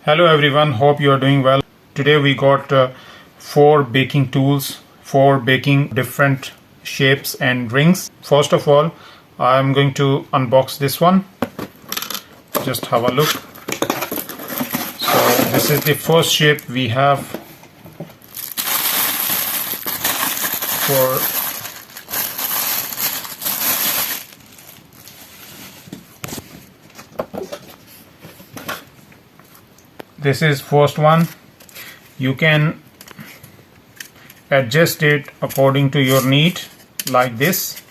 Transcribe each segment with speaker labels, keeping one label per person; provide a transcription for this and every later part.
Speaker 1: Hello everyone, hope you are doing well. Today we got 4 baking tools for baking different shapes and rings. First of all, I'm going to unbox this one. Just have a look. So this is the first shape we have for this is first one. You can adjust it according to your need, like this.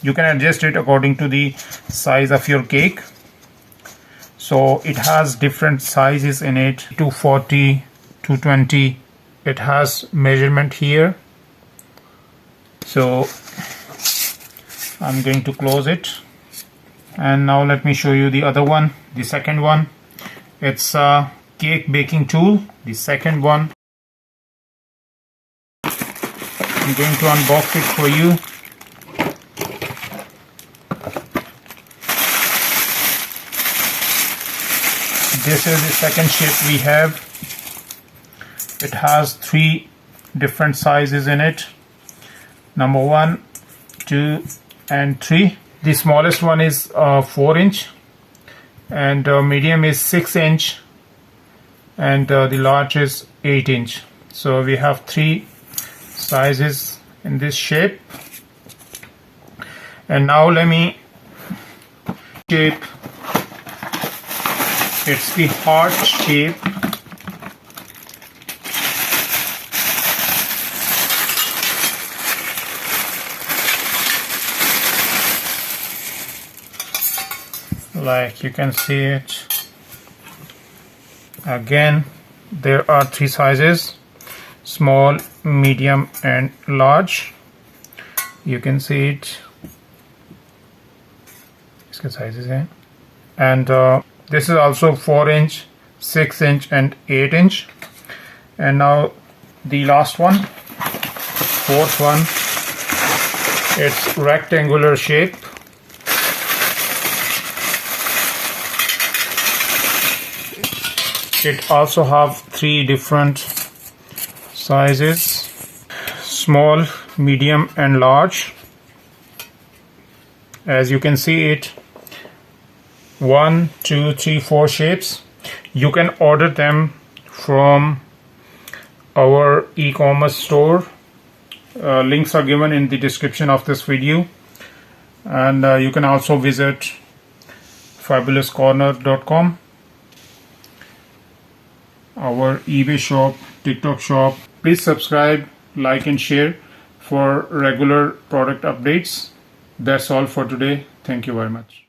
Speaker 1: You can adjust it according to the size of your cake. So it has different sizes in it, 240, 220. It has measurement here. So I'm going to close it. And now let me show you the other one, the second one. It's a cake baking tool, the second one. I'm going to unbox it for you. This is the second shape we have. It has 3 different sizes in it. Number 1, 2 and 3. The smallest one is 4 inch, and medium is 6 inch, and the large is 8 inch. So we have 3 sizes in this shape. And now let me shape. It's the heart shape. Like you can see it. Again, there are 3 sizes: small, medium and large. You can see it. इसके sizes हैं. And this is also 4 inch, 6 inch and 8 inch. And now the last one, fourth one. It's rectangular shape. It also have 3 different sizes: small, medium and large. As you can see it, 1, 2, 3, 4 shapes. You can order them from our e-commerce store. Links are given in the description of this video. And you can also visit fabulouscorner.com. our eBay shop, TikTok shop. Please subscribe, like and share for regular product updates. That's all for today. Thank you very much.